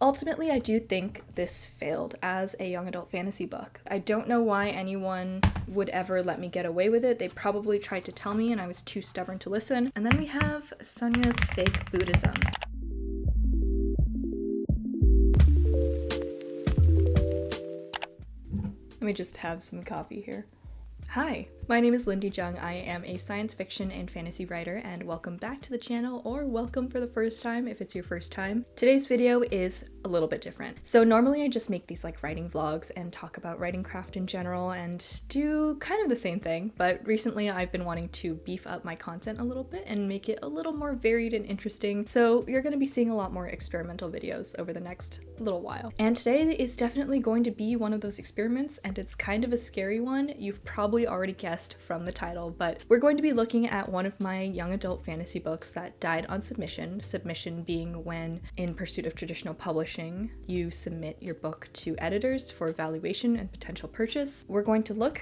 Ultimately, I do think this failed as a young adult fantasy book. I don't know why anyone would ever let me get away with it. They probably tried to tell me and I was too stubborn to listen. And then we have Sonia's fake Buddhism. Let me just have some coffee here. Hi, my name is Lindy Jung. I am a science fiction and fantasy writer, and welcome back to the channel, or welcome for the first time if it's your first time. Today's video is a little bit different. So normally I just make these like writing vlogs and talk about writing craft in general and do kind of the same thing, but recently I've been wanting to beef up my content a little bit and make it a little more varied and interesting. So you're going to be seeing a lot more experimental videos over the next little while. And today is definitely going to be one of those experiments, and it's kind of a scary one. You've probably already guessed from the title, but we're going to be looking at one of my young adult fantasy books that died on submission. Submission being when, in pursuit of traditional publishing, you submit your book to editors for evaluation and potential purchase. We're going to look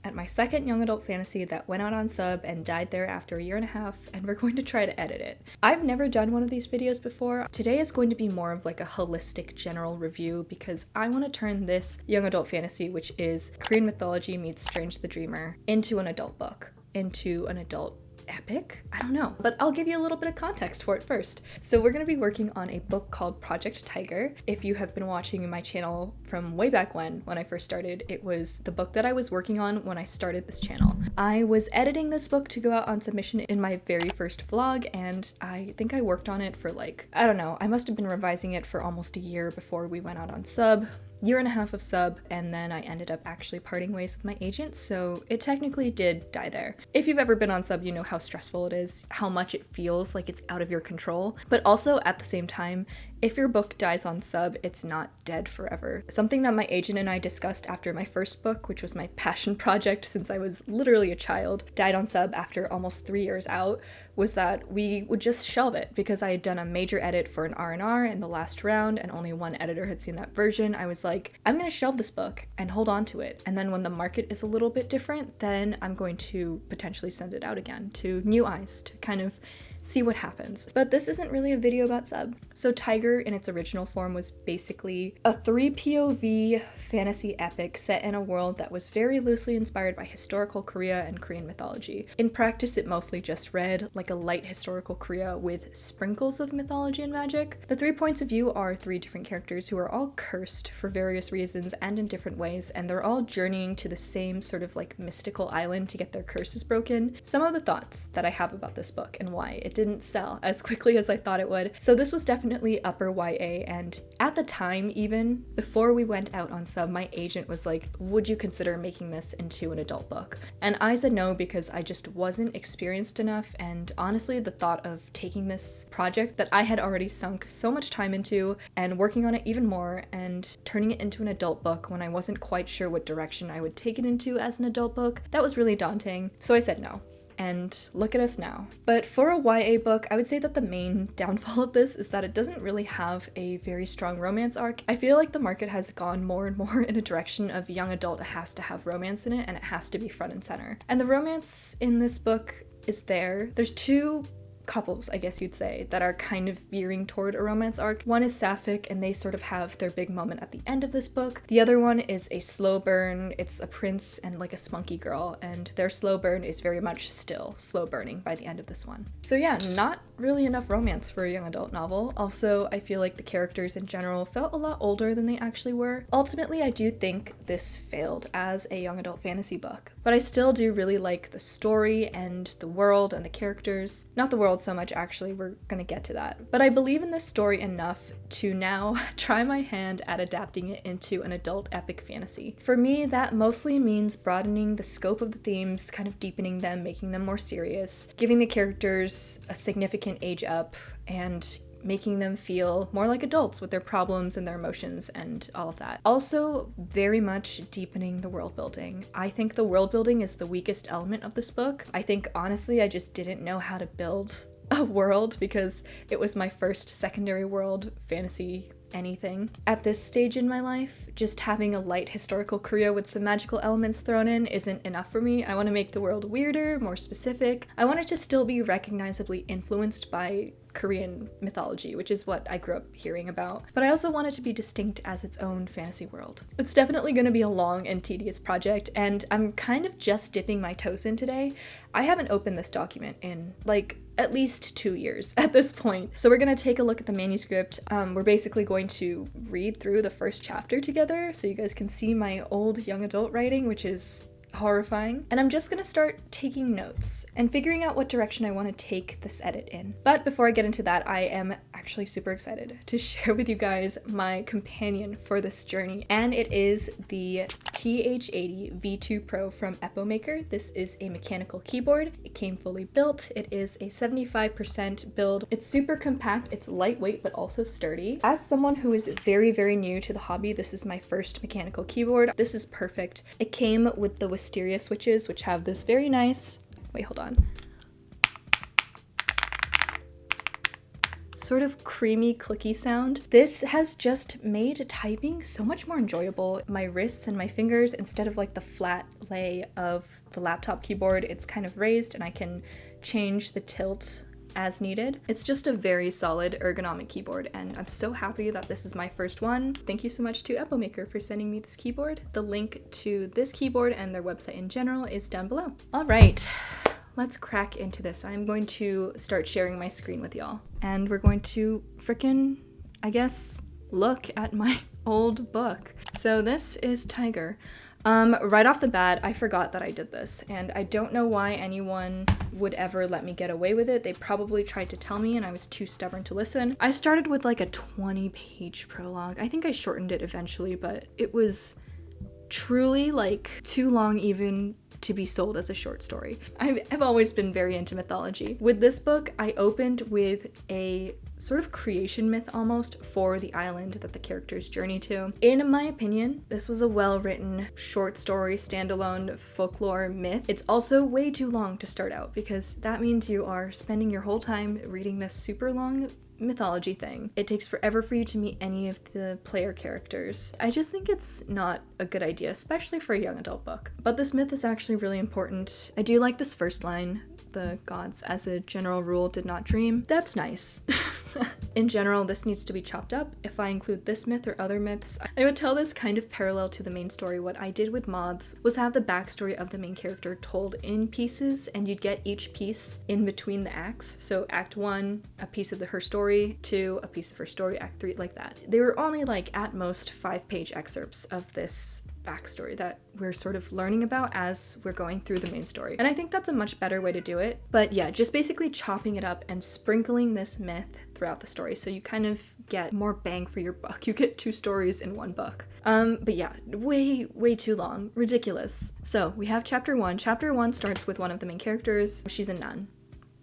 at my second young adult fantasy that went out on sub and died there after a year and a half, and we're going to try to edit it. I've never done one of these videos before. Today is going to be more of like a holistic general review because I want to turn this young adult fantasy, which is Korean mythology meets Strange the Dreamer, into an adult book, into an adult epic? I don't know, but I'll give you a little bit of context for it first. So we're going to be working on a book called Project Tiger. If you have been watching my channel from way back when I first started, it was the book that I was working on when I started this channel. I was editing this book to go out on submission in my very first vlog, and I think I worked on it for like, I don't know, I must have been revising it for almost a year before we went out on sub. Year and a half of sub, and then I ended up actually parting ways with my agent, so it technically did die there. If you've ever been on sub, you know how stressful it is, how much it feels like it's out of your control, but also at the same time, if your book dies on sub, it's not dead forever. Something that my agent and I discussed after my first book, which was my passion project since I was literally a child, died on sub after almost 3 years out, was that we would just shelve it because I had done a major edit for an R&R in the last round and only one editor had seen that version. I was like, I'm gonna shelve this book and hold on to it. And then when the market is a little bit different, then I'm going to potentially send it out again to new eyes to kind of see what happens. But this isn't really a video about sub. So Tiger in its original form was basically a 3 POV fantasy epic set in a world that was very loosely inspired by historical Korea and Korean mythology. In practice, it mostly just read like a light historical Korea with sprinkles of mythology and magic. The 3 points of view are 3 different characters who are all cursed for various reasons and in different ways, and they're all journeying to the same sort of like mystical island to get their curses broken. Some of the thoughts that I have about this book and why it didn't sell as quickly as I thought it would. So this was definitely upper YA, and at the time, even before we went out on sub, my agent was like, would you consider making this into an adult book? And I said no because I just wasn't experienced enough, and honestly the thought of taking this project that I had already sunk so much time into and working on it even more and turning it into an adult book when I wasn't quite sure what direction I would take it into as an adult book, that was really daunting. So I said no. And look at us now. But for a YA book, I would say that the main downfall of this is that it doesn't really have a very strong romance arc. I feel like the market has gone more and more in a direction of young adult has to have romance in it and it has to be front and center. And the romance in this book is there. There's 2 couples, I guess you'd say, that are kind of veering toward a romance arc. One is sapphic, and they sort of have their big moment at the end of this book. The other one is a slow burn. It's a prince and like a spunky girl, and their slow burn is very much still slow burning by the end of this one. So yeah, not really enough romance for a young adult novel. Also, I feel like the characters in general felt a lot older than they actually were. Ultimately, I do think this failed as a young adult fantasy book, but I still do really like the story and the world and the characters. Not the world so much, actually, we're gonna get to that. But I believe in this story enough to now try my hand at adapting it into an adult epic fantasy. For me, that mostly means broadening the scope of the themes, kind of deepening them, making them more serious, giving the characters a significant age up, and making them feel more like adults with their problems and their emotions and all of that. Also, very much deepening the world building. I think the world building is the weakest element of this book. I think, honestly, I just didn't know how to build a world because it was my first secondary world fantasy anything. At this stage in my life, just having a light historical Korea with some magical elements thrown in isn't enough for me. I want to make the world weirder, more specific. I want it to still be recognizably influenced by Korean mythology, which is what I grew up hearing about. But I also want it to be distinct as its own fantasy world. It's definitely going to be a long and tedious project, and I'm kind of just dipping my toes in today. I haven't opened this document in like at least 2 years at this point. So we're gonna take a look at the manuscript. We're basically going to read through the first chapter together so you guys can see my old young adult writing, which is horrifying. And I'm just gonna start taking notes and figuring out what direction I want to take this edit in. But before I get into that, I am actually super excited to share with you guys my companion for this journey, and it is the TH80 V2 Pro from Epomaker. This is a mechanical keyboard. It came fully built. It is a 75% build. It's super compact, it's lightweight but also sturdy. As someone who is very, very new to the hobby, this is my first mechanical keyboard. This is perfect. It came with the wisteria switches, which have this very nice, wait, hold on, sort of creamy clicky sound. This has just made typing so much more enjoyable. My wrists and my fingers, instead of like the flat lay of the laptop keyboard, it's kind of raised and I can change the tilt as needed. It's just a very solid ergonomic keyboard, and I'm so happy that this is my first one. Thank you so much to Epomaker for sending me this keyboard. The link to this keyboard and their website in general is down below. All right, let's crack into this. I'm going to start sharing my screen with y'all, and we're going to frickin', I guess, look at my old book. So this is Tiger. Right off the bat, I forgot that I did this, and I don't know why anyone would ever let me get away with it. They probably tried to tell me and I was too stubborn to listen. I started with like a 20-page prologue. I think I shortened it eventually, but it was truly like too long even to be sold as a short story. I've always been very into mythology. With this book, I opened with a sort of creation myth almost for the island that the characters journey to. In my opinion, this was a well-written short story, standalone folklore myth. It's also way too long to start out because that means you are spending your whole time reading this super long mythology thing. It takes forever for you to meet any of the player characters. I just think it's not a good idea, especially for a young adult book. But this myth is actually really important. I do like this first line. The gods, as a general rule, did not dream. That's nice. In general, this needs to be chopped up. If I include this myth or other myths, I would tell this kind of parallel to the main story. What I did with moths was have the backstory of the main character told in pieces, and you'd get each piece in between the acts. So act 1, a piece of her story, 2, a piece of her story, act 3, like that. They were only like at most 5-page excerpts of this backstory that we're sort of learning about as we're going through the main story. And I think that's a much better way to do it. But yeah, just basically chopping it up and sprinkling this myth throughout the story so you kind of get more bang for your buck. You get 2 stories in 1 book. But yeah, way too long. Ridiculous. So we have chapter 1. Chapter 1 starts with one of the main characters. She's a nun.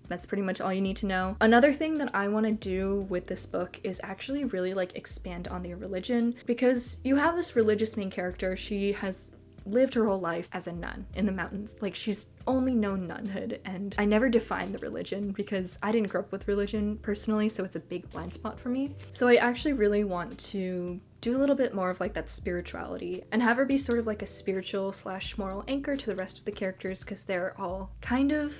That's pretty much all you need to know. Another thing that I want to do with this book is actually really like expand on their religion, because you have this religious main character. She has lived her whole life as a nun in the mountains. Like, she's only known nunhood, and I never defined the religion because I didn't grow up with religion personally, so it's a big blind spot for me. So I actually really want to do a little bit more of like that spirituality and have her be sort of like a spiritual / moral anchor to the rest of the characters, because they're all kind of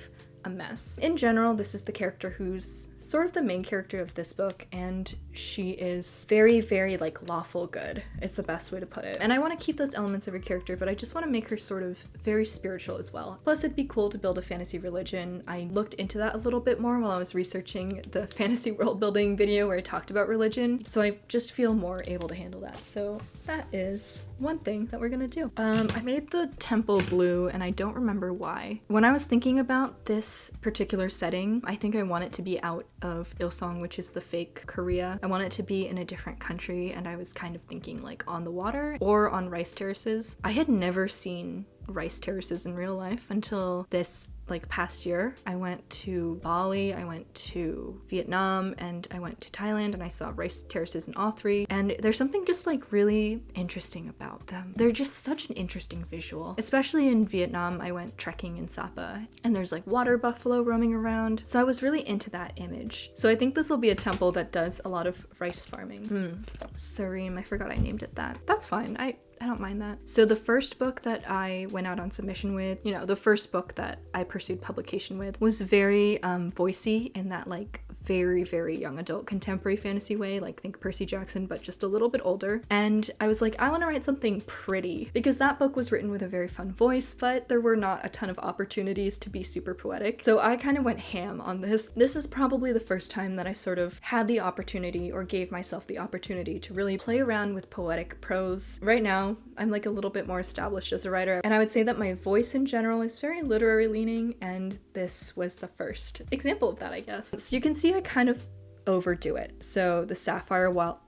a mess. In general, this is the character who's sort of the main character of this book, and she is very, very like lawful good is the best way to put it. And I want to keep those elements of her character, but I just want to make her sort of very spiritual as well. Plus, it'd be cool to build a fantasy religion. I looked into that a little bit more while I was researching the fantasy world building video where I talked about religion, so I just feel more able to handle that. So that is one thing that we're gonna do. I made the temple blue, and I don't remember why. When I was thinking about this particular setting, I think I want it to be out of Ilsong, which is the fake Korea. I want it to be in a different country, and I was kind of thinking like on the water or on rice terraces. I had never seen rice terraces in real life until this like past year. I went to Bali, I went to Vietnam, and I went to Thailand, and I saw rice terraces in all 3, and there's something just like really interesting about them. They're just such an interesting visual. Especially in Vietnam, I went trekking in Sapa, and there's like water buffalo roaming around, so I was really into that image. So I think this will be a temple that does a lot of rice farming. Sareem, I forgot I named it that. That's fine, I don't mind that. So the first book that I went out on submission with, you know, the first book that I pursued publication with, was very voicey in that like very, very young adult contemporary fantasy way, like think Percy Jackson, but just a little bit older. And I was like, I want to write something pretty, because that book was written with a very fun voice, but there were not a ton of opportunities to be super poetic. So I kind of went ham on this. This is probably the first time that I sort of had the opportunity, or gave myself the opportunity, to really play around with poetic prose. Right now, I'm like a little bit more established as a writer, and I would say that my voice in general is very literary leaning, and this was the first example of that, I guess. So you can see I kind of overdo it. So the sapphire walls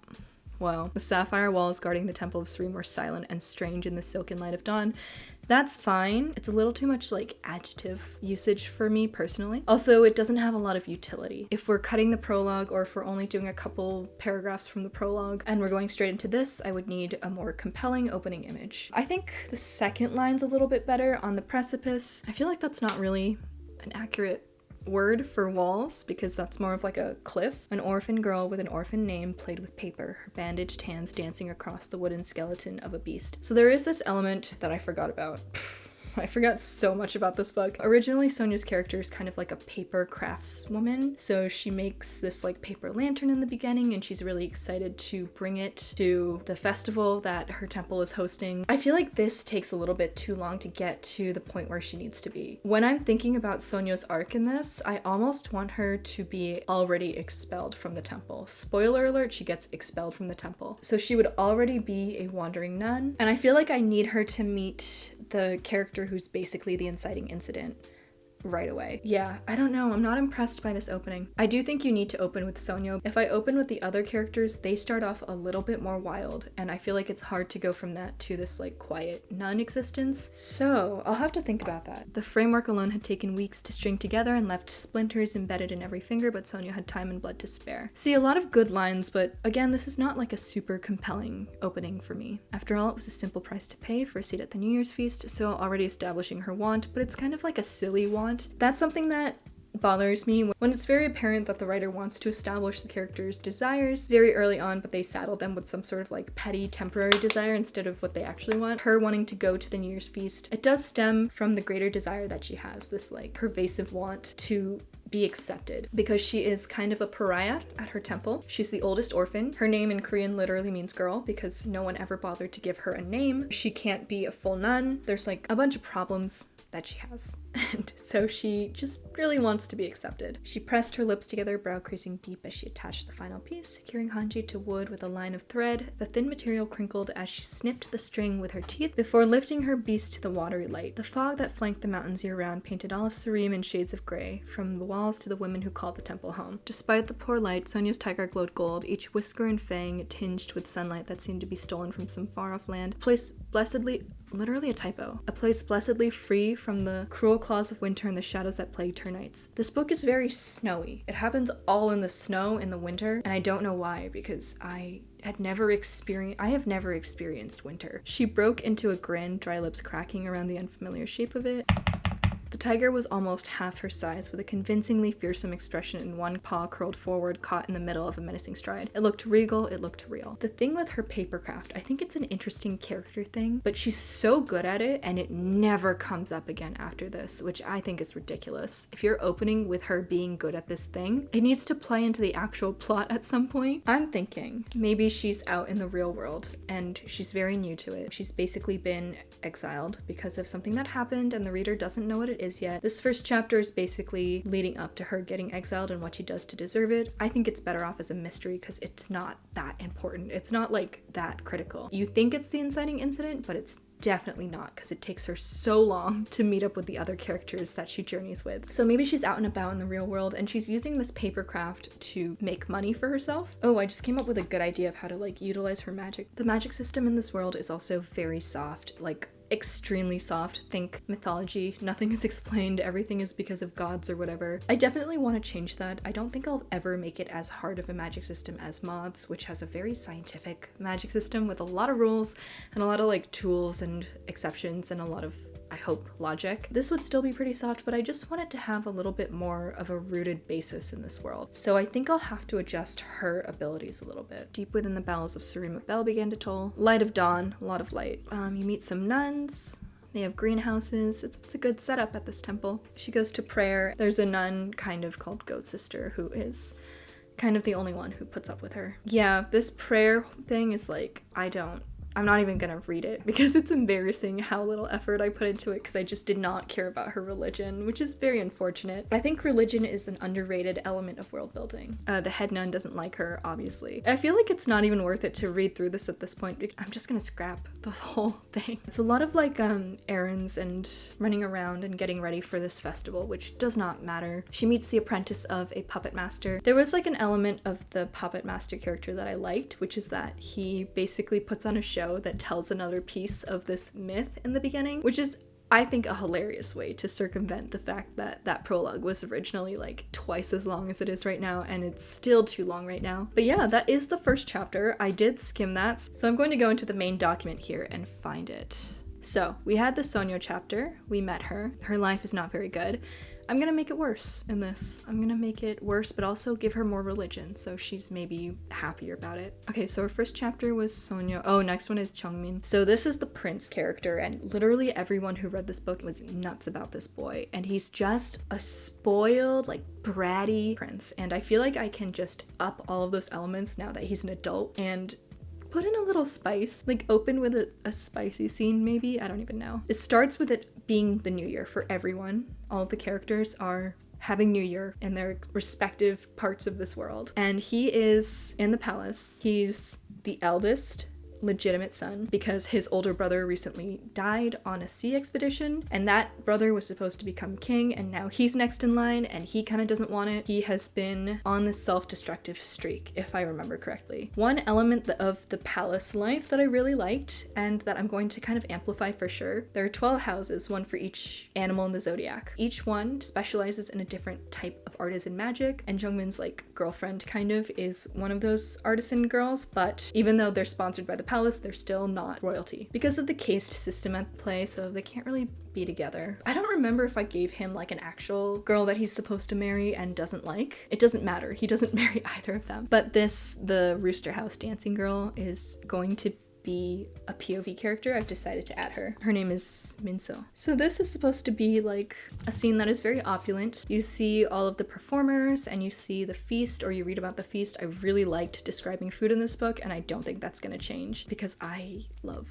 guarding the Temple of Serene were silent and strange in the silken light of dawn. That's fine. It's a little too much like adjective usage for me personally. Also, it doesn't have a lot of utility. If we're cutting the prologue, or if we're only doing a couple paragraphs from the prologue and we're going straight into this, I would need a more compelling opening image. I think the second line's a little bit better. On the precipice, I feel like that's not really an accurate word for walls, because that's more of like a cliff. An orphan girl with an orphan name played with paper, her bandaged hands dancing across the wooden skeleton of a beast. So there is this element that I forgot about. I forgot so much about this book. Originally, Sonia's character is kind of like a paper craftswoman. So she makes this like paper lantern in the beginning, and she's really excited to bring it to the festival that her temple is hosting. I feel like this takes a little bit too long to get to the point where she needs to be. When I'm thinking about Sonia's arc in this, I almost want her to be already expelled from the temple. Spoiler alert, she gets expelled from the temple. So she would already be a wandering nun. And I feel like I need her to meet the character who's basically the inciting incident right away. Yeah, I don't know. I'm not impressed by this opening. I do think you need to open with Sonia. If I open with the other characters, they start off a little bit more wild, and I feel like it's hard to go from that to this like quiet nun existence. So I'll have to think about that. The framework alone had taken weeks to string together and left splinters embedded in every finger, but Sonia had time and blood to spare. See, a lot of good lines, but again, this is not like a super compelling opening for me. After all, it was a simple price to pay for a seat at the New Year's feast, so already establishing her want, but it's kind of like a silly want. That's something that bothers me when it's very apparent that the writer wants to establish the character's desires very early on, but they saddle them with some sort of like petty temporary desire instead of what they actually want. Her wanting to go to the New Year's feast, it does stem from the greater desire that she has, this like pervasive want to be accepted, because she is kind of a pariah at her temple. She's the oldest orphan. Her name in Korean literally means girl, because no one ever bothered to give her a name. She can't be a full nun. There's like a bunch of problems that she has, and so she just really wants to be accepted. She pressed her lips together, brow creasing deep as she attached the final piece, securing Hanji to wood with a line of thread. The thin material crinkled as she snipped the string with her teeth before lifting her beast to the watery light. The fog that flanked the mountains year-round painted all of Serene in shades of gray, from the walls to the women who called the temple home. Despite the poor light, Sonia's tiger glowed gold, each whisker and fang tinged with sunlight that seemed to be stolen from some far-off land, a place blessedly free from the cruel claws of winter and the shadows that plagued her nights. This book is very snowy. It happens all in the snow in the winter, and I don't know why, because I have never experienced winter. She broke into a grin, dry lips cracking around the unfamiliar shape of it. The tiger was almost half her size, with a convincingly fearsome expression and one paw curled forward, caught in the middle of a menacing stride. It looked regal, it looked real. The thing with her papercraft, I think it's an interesting character thing, but she's so good at it, and it never comes up again after this, which I think is ridiculous. If you're opening with her being good at this thing, it needs to play into the actual plot at some point. I'm thinking maybe she's out in the real world, and she's very new to it. She's basically been exiled because of something that happened, and the reader doesn't know what it is yet. This first chapter is basically leading up to her getting exiled and what she does to deserve it. I think it's better off as a mystery because it's not that important. It's not like that critical. You think it's the inciting incident, but it's definitely not, because it takes her so long to meet up with the other characters that she journeys with. So maybe she's out and about in the real world, and she's using this papercraft to make money for herself. Oh, I just came up with a good idea of how to like utilize her magic. The magic system in this world is also very soft, like extremely soft. Think mythology. Nothing is explained, everything is because of gods or whatever. I definitely want to change that. I don't think I'll ever make it as hard of a magic system as Moths, which has a very scientific magic system with a lot of rules and a lot of like tools and exceptions and a lot of, I hope, logic. This would still be pretty soft, but I just want it to have a little bit more of a rooted basis in this world. So I think I'll have to adjust her abilities a little bit. Deep within the bowels of Serene, a bell began to toll. Light of dawn, a lot of light. You meet some nuns. They have greenhouses. It's a good setup at this temple. She goes to prayer. There's a nun kind of called Goat Sister who is kind of the only one who puts up with her. Yeah, this prayer thing is like, I'm not even gonna read it because it's embarrassing how little effort I put into it because I just did not care about her religion, which is very unfortunate. I think religion is an underrated element of world building. The head nun doesn't like her, obviously. I feel like it's not even worth it to read through this at this point. I'm just gonna scrap the whole thing. It's a lot of like errands and running around and getting ready for this festival, which does not matter. She meets the apprentice of a puppet master. There was like an element of the puppet master character that I liked, which is that he basically puts on a show that tells another piece of this myth in the beginning, which is, I think, a hilarious way to circumvent the fact that that prologue was originally like twice as long as it is right now, and it's still too long right now. But yeah, that is the first chapter. I did skim that, so I'm going to go into the main document here and find it. So we had the Sonyo chapter. We met her. Her life is not very good. I'm gonna make it worse in this. I'm gonna make it worse, but also give her more religion, so she's maybe happier about it. Okay, so our first chapter was Sonyo. Oh, next one is Chungmin. So this is the prince character, and literally everyone who read this book was nuts about this boy. And he's just a spoiled, like, bratty prince. And I feel like I can just up all of those elements now that he's an adult and put in a little spice, like open with a spicy scene maybe, I don't even know. It starts with it being the new year for everyone. All of the characters are having New Year in their respective parts of this world. And he is in the palace. He's the eldest legitimate son because his older brother recently died on a sea expedition, and that brother was supposed to become king, and now he's next in line and he kind of doesn't want it. He has been on this self-destructive streak, if I remember correctly. One element of the palace life that I really liked and that I'm going to kind of amplify for sure, there are 12 houses, one for each animal in the zodiac. Each one specializes in a different type of artisan magic, and Jungmin's like girlfriend kind of is one of those artisan girls, but even though they're sponsored by the palace, they're still not royalty because of the caste system at play, so they can't really be together. I don't remember if I gave him like an actual girl that he's supposed to marry and doesn't like. It doesn't matter. He doesn't marry either of them. But the Rooster House dancing girl is going to be a POV character. I've decided to add her. Her name is Minso. So this is supposed to be like a scene that is very opulent. You see all of the performers and you see the feast, or you read about the feast. I really liked describing food in this book, and I don't think that's gonna change because I love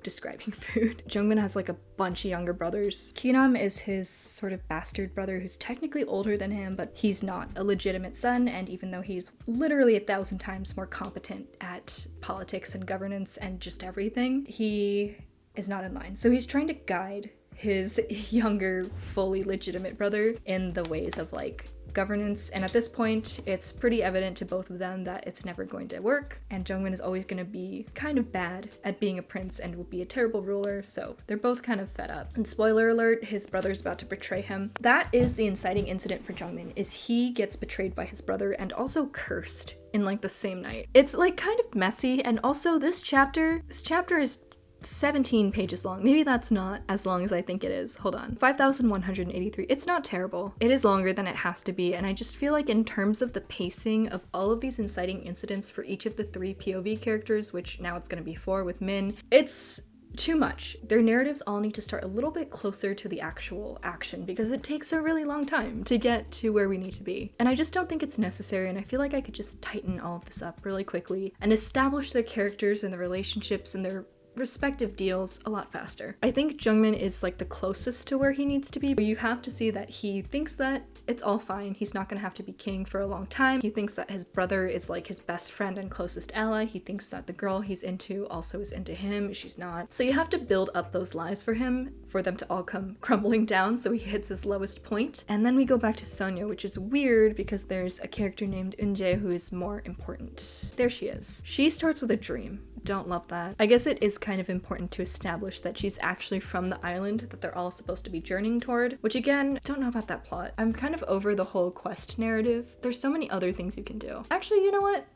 describing food. Jungmin has like a bunch of younger brothers. Kinam is his sort of bastard brother who's technically older than him, but he's not a legitimate son, and even though he's literally 1,000 times more competent at politics and governance and just everything, he is not in line. So he's trying to guide his younger, fully legitimate brother in the ways of like governance, and at this point it's pretty evident to both of them that it's never going to work, and Jungmin is always going to be kind of bad at being a prince and will be a terrible ruler, so they're both kind of fed up. And spoiler alert, his brother's about to betray him. That is the inciting incident for Jungmin, is he gets betrayed by his brother and also cursed in like the same night. It's like kind of messy, and also this chapter is 17 pages long. Maybe that's not as long as I think it is. Hold on. 5,183. It's not terrible. It is longer than it has to be, and I just feel like in terms of the pacing of all of these inciting incidents for each of the 3 POV characters, which now it's going to be 4 with Min, it's too much. Their narratives all need to start a little bit closer to the actual action because it takes a really long time to get to where we need to be. And I just don't think it's necessary, and I feel like I could just tighten all of this up really quickly and establish their characters and the relationships and their respective deals a lot faster. I think Jungmin is like the closest to where he needs to be. You have to see that he thinks that it's all fine. He's not gonna have to be king for a long time. He thinks that his brother is like his best friend and closest ally. He thinks that the girl he's into also is into him. She's not. So you have to build up those lies for him for them to all come crumbling down so he hits his lowest point. And then we go back to Sonyo, which is weird because there's a character named Eunjae who is more important. There she is. She starts with a dream. Don't love that. I guess it is kind of important to establish that she's actually from the island that they're all supposed to be journeying toward, which again, don't know about that plot. I'm kind of over the whole quest narrative. There's so many other things you can do. Actually, you know what?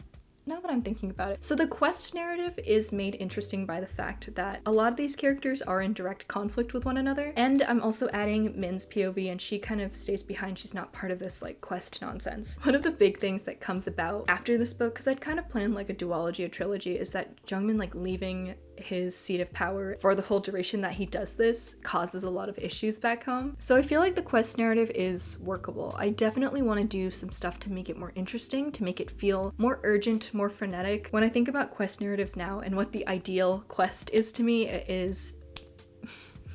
now that I'm thinking about it. So the quest narrative is made interesting by the fact that a lot of these characters are in direct conflict with one another, and I'm also adding Min's POV, and she kind of stays behind. She's not part of this like quest nonsense. One of the big things that comes about after this book, because I'd kind of planned like a duology, a trilogy, is that Jungmin like leaving his seat of power for the whole duration that he does this causes a lot of issues back home. So I feel like the quest narrative is workable. I definitely want to do some stuff to make it more interesting, to make it feel more urgent, more frenetic. When I think about quest narratives now and what the ideal quest is to me, it is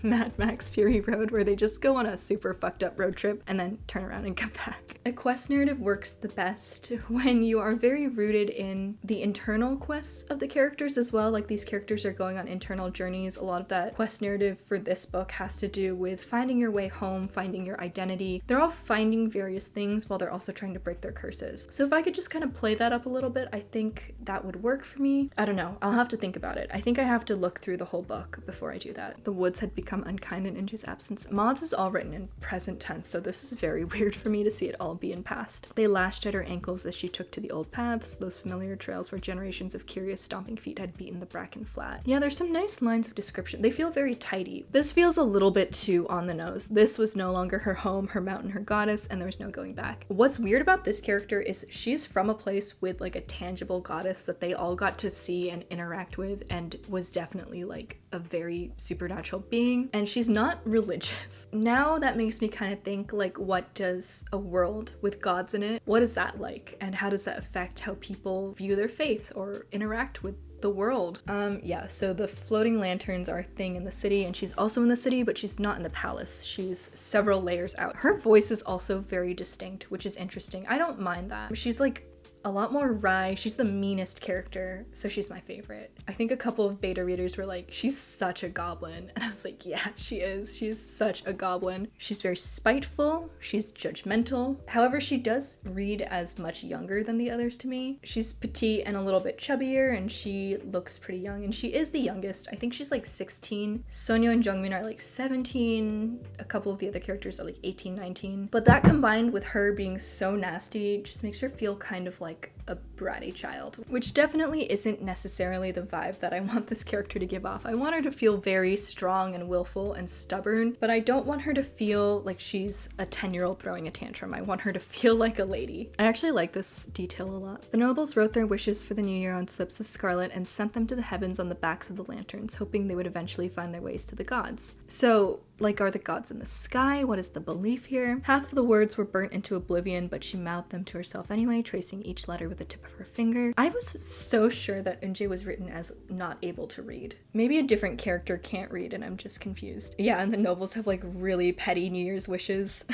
Mad Max Fury Road, where they just go on a super fucked up road trip and then turn around and come back. A quest narrative works the best when you are very rooted in the internal quests of the characters as well. Like, these characters are going on internal journeys. A lot of that quest narrative for this book has to do with finding your way home, finding your identity. They're all finding various things while they're also trying to break their curses. So if I could just kind of play that up a little bit, I think that would work for me. I don't know. I'll have to think about it. I think I have to look through the whole book before I do that. The woods had become unkind in Inju's absence. Moths is all written in present tense, so this is very weird for me to see it all be in past. They lashed at her ankles as she took to the old paths, those familiar trails where generations of curious stomping feet had beaten the bracken flat. Yeah, there's some nice lines of description. They feel very tidy. This feels a little bit too on the nose. This was no longer her home, her mountain, her goddess, and there was no going back. What's weird about this character is she's from a place with like a tangible goddess that they all got to see and interact with, and was definitely like a very supernatural being, and she's not religious. Now that makes me kind of think, like, what does a world with gods in it, what is that like, and how does that affect how people view their faith or interact with the world? Yeah, so the floating lanterns are a thing in the city, and she's also in the city, but she's not in the palace. She's several layers out. Her voice is also very distinct, which is interesting. I don't mind that. She's like a lot more wry. She's the meanest character, so she's my favorite. I think a couple of beta readers were like, she's such a goblin. And I was like, yeah, she is. She is such a goblin. She's very spiteful. She's judgmental. However, she does read as much younger than the others to me. She's petite and a little bit chubbier, and she looks pretty young, and she is the youngest. I think she's like 16. Sonyo and Jungmin are like 17. A couple of the other characters are like 18, 19. But that combined with her being so nasty just makes her feel kind of like a bratty child, which definitely isn't necessarily the vibe that I want this character to give off. I want her to feel very strong and willful and stubborn, but I don't want her to feel like she's a 10-year-old throwing a tantrum. I want her to feel like a lady. I actually like this detail a lot. The nobles wrote their wishes for the new year on slips of scarlet and sent them to the heavens on the backs of the lanterns, hoping they would eventually find their ways to the gods. So, like, are the gods in the sky? What is the belief here? Half of the words were burnt into oblivion, but she mouthed them to herself anyway, tracing each letter with the tip of her finger. I was so sure that Eunjae was written as not able to read. Maybe a different character can't read and I'm just confused. Yeah, and the nobles have like really petty New Year's wishes.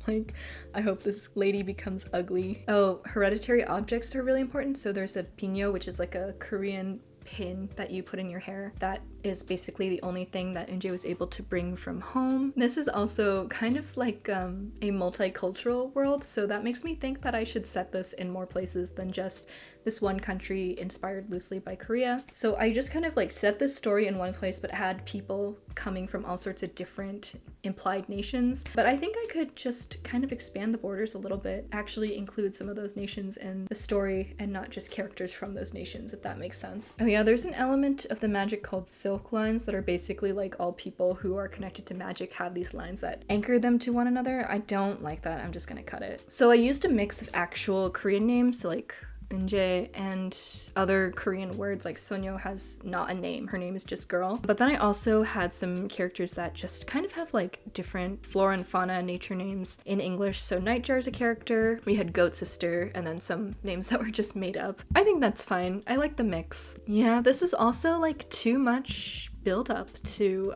Like, I hope this lady becomes ugly. Oh, hereditary objects are really important. So there's a pinyo, which is like a Korean pin that you put in your hair. That is basically the only thing that Eunjae was able to bring from home. This is also kind of like a multicultural world, so that makes me think that I should set this in more places than just this one country inspired loosely by Korea. So I just kind of like set this story in one place but had people coming from all sorts of different implied nations. But I think I could just kind of expand the borders a little bit, actually include some of those nations in the story and not just characters from those nations, if that makes sense. Oh yeah, there's an element of the magic called silk lines that are basically like all people who are connected to magic have these lines that anchor them to one another. I don't like that. I'm just gonna cut it. So I used a mix of actual Korean names, so like Eunjae, and other Korean words. Like Sonyo has not a name, her name is just girl. But then I also had some characters that just kind of have like different flora and fauna and nature names in English. So Nightjar is a character, we had Goat Sister, and then some names that were just made up. I think that's fine. I like the mix. Yeah, this is also like too much build up to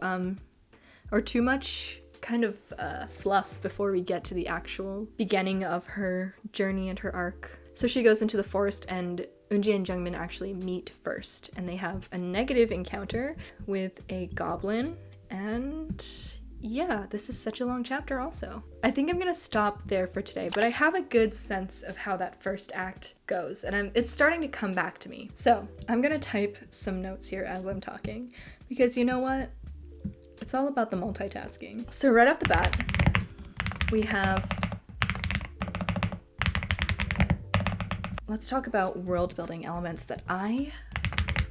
or too much kind of fluff before we get to the actual beginning of her journey and her arc. So she goes into the forest, and Eunjae and Jungmin actually meet first, and they have a negative encounter with a goblin, and yeah, this is such a long chapter also. I think I'm gonna stop there for today, but I have a good sense of how that first act goes, and it's starting to come back to me. So I'm gonna type some notes here as I'm talking, because you know what? It's all about the multitasking. So right off the bat, we have let's talk about world building elements that I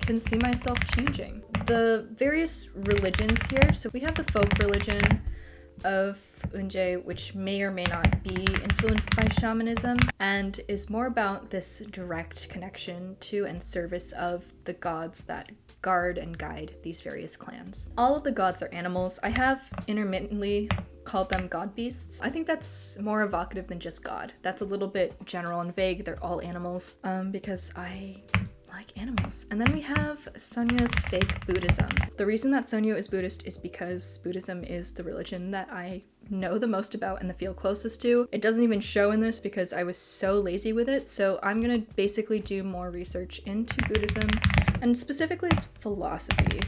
can see myself changing. The various religions here, so we have the folk religion of Unje, which may or may not be influenced by shamanism, and is more about this direct connection to and service of the gods that guard and guide these various clans. All of the gods are animals. I have intermittently called them god beasts. I think that's more evocative than just god. That's a little bit general and vague. They're all animals, because I like animals. And then we have Sonya's fake Buddhism. The reason that Sonya is Buddhist is because Buddhism is the religion that I know the most about and the feel closest to. It doesn't even show in this because I was so lazy with it, so I'm gonna basically do more research into Buddhism, and specifically its philosophy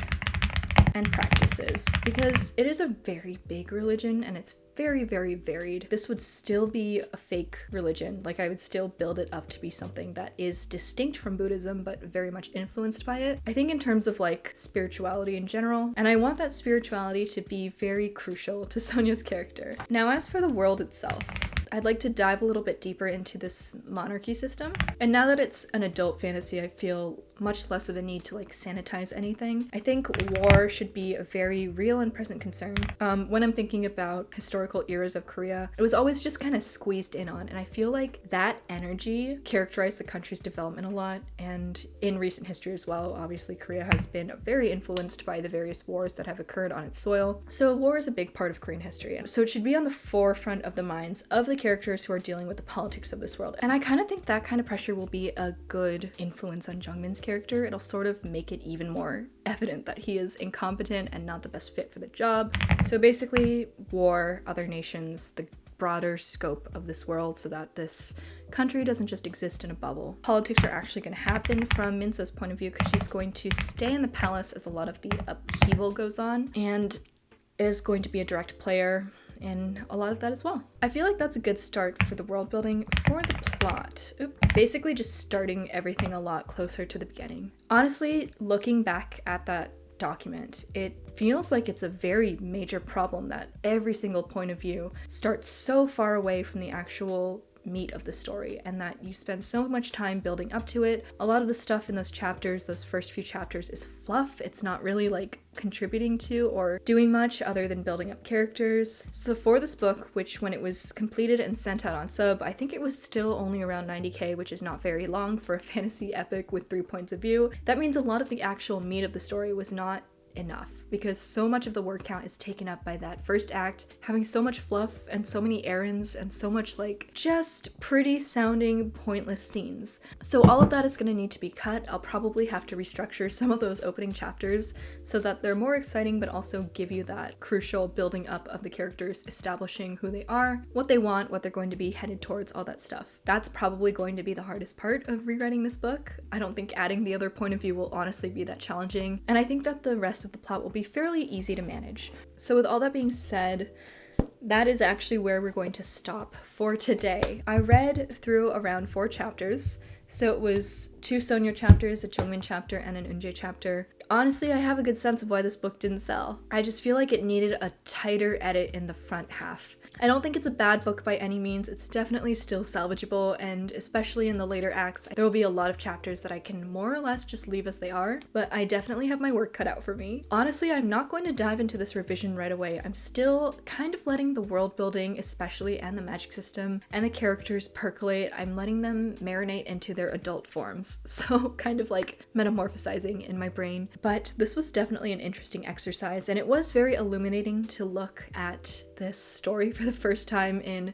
and practices, because it is a very big religion and it's very, very varied. This would still be a fake religion. Like, I would still build it up to be something that is distinct from Buddhism, but very much influenced by it. I think in terms of like spirituality in general, and I want that spirituality to be very crucial to Sonya's character. Now, as for the world itself, I'd like to dive a little bit deeper into this monarchy system. And now that it's an adult fantasy, I feel much less of a need to like sanitize anything. I think war should be a very real and present concern. When I'm thinking about historical eras of Korea, it was always just kind of squeezed in on, and I feel like that energy characterized the country's development a lot, and in recent history as well. Obviously, Korea has been very influenced by the various wars that have occurred on its soil. So war is a big part of Korean history. So it should be on the forefront of the minds of the characters who are dealing with the politics of this world. And I kind of think that kind of pressure will be a good influence on Jungmin's character. It'll sort of make it even more evident that he is incompetent and not the best fit for the job. So basically, war, other nations, the broader scope of this world, so that this country doesn't just exist in a bubble. Politics are actually going to happen from Minso's point of view, because she's going to stay in the palace as a lot of the upheaval goes on, and is going to be a direct player in a lot of that as well. I feel like that's a good start for the world building. For the plot, basically just starting everything a lot closer to the beginning. Honestly, looking back at that document, it feels like it's a very major problem that every single point of view starts so far away from the actual meat of the story, and that you spend so much time building up to it. A lot of the stuff in those chapters, those first few chapters, is fluff. It's not really like contributing to or doing much other than building up characters. So for this book, which when it was completed and sent out on sub, I think it was still only around 90k, which is not very long for a fantasy epic with 3 points of view. That means a lot of the actual meat of the story was not enough, because so much of the word count is taken up by that first act, having so much fluff and so many errands and so much like just pretty sounding pointless scenes. So all of that is going to need to be cut. I'll probably have to restructure some of those opening chapters so that they're more exciting, but also give you that crucial building up of the characters, establishing who they are, what they want, what they're going to be headed towards, all that stuff. That's probably going to be the hardest part of rewriting this book. I don't think adding the other point of view will honestly be that challenging, and I think that the rest of the plot will be fairly easy to manage. So with all that being said, that is actually where we're going to stop for today. I read through around 4 chapters. So it was 2 Sonya chapters, a Jungmin chapter, and an Unje chapter. Honestly, I have a good sense of why this book didn't sell. I just feel like it needed a tighter edit in the front half. I don't think it's a bad book by any means. It's definitely still salvageable, and especially in the later acts, there will be a lot of chapters that I can more or less just leave as they are, but I definitely have my work cut out for me. Honestly, I'm not going to dive into this revision right away. I'm still kind of letting the world building, especially, and the magic system, and the characters percolate. I'm letting them marinate into their adult forms, so kind of like metamorphosizing in my brain. But this was definitely an interesting exercise, and it was very illuminating to look at this story for the first time in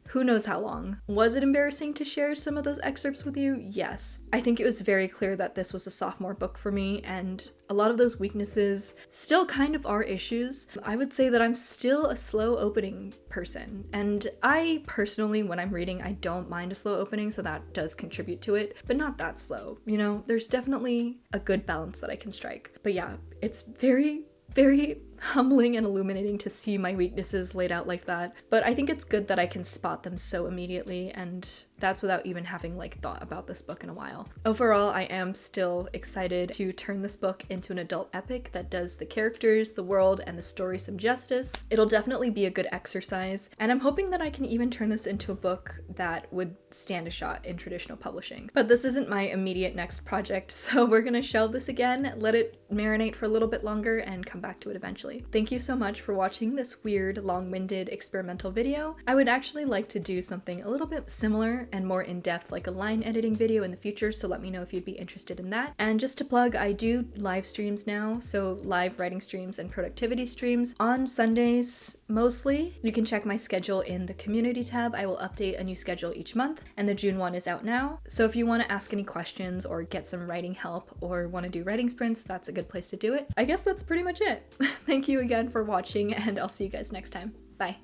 who knows how long. Was it embarrassing to share some of those excerpts with you? Yes. I think it was very clear that this was a sophomore book for me, and a lot of those weaknesses still kind of are issues. I would say that I'm still a slow opening person, and I personally, when I'm reading, I don't mind a slow opening, so that does contribute to it, but not that slow. You know, there's definitely a good balance that I can strike. But yeah, it's very, very, humbling and illuminating to see my weaknesses laid out like that, but I think it's good that I can spot them so immediately, and that's without even having like thought about this book in a while. Overall, I am still excited to turn this book into an adult epic that does the characters, the world, and the story some justice. It'll definitely be a good exercise, and I'm hoping that I can even turn this into a book that would stand a shot in traditional publishing. But this isn't my immediate next project, so we're gonna shelve this again, let it marinate for a little bit longer, and come back to it eventually. Thank you so much for watching this weird, long-winded experimental video. I would actually like to do something a little bit similar and more in-depth, like a line editing video in the future, so let me know if you'd be interested in that. And just to plug, I do live streams now, so live writing streams and productivity streams on Sundays mostly. You can check my schedule in the community tab. I will update a new schedule each month, and the June one is out now. So if you want to ask any questions or get some writing help or want to do writing sprints, that's a good place to do it. I guess that's pretty much it. Thank you again for watching, and I'll see you guys next time. Bye.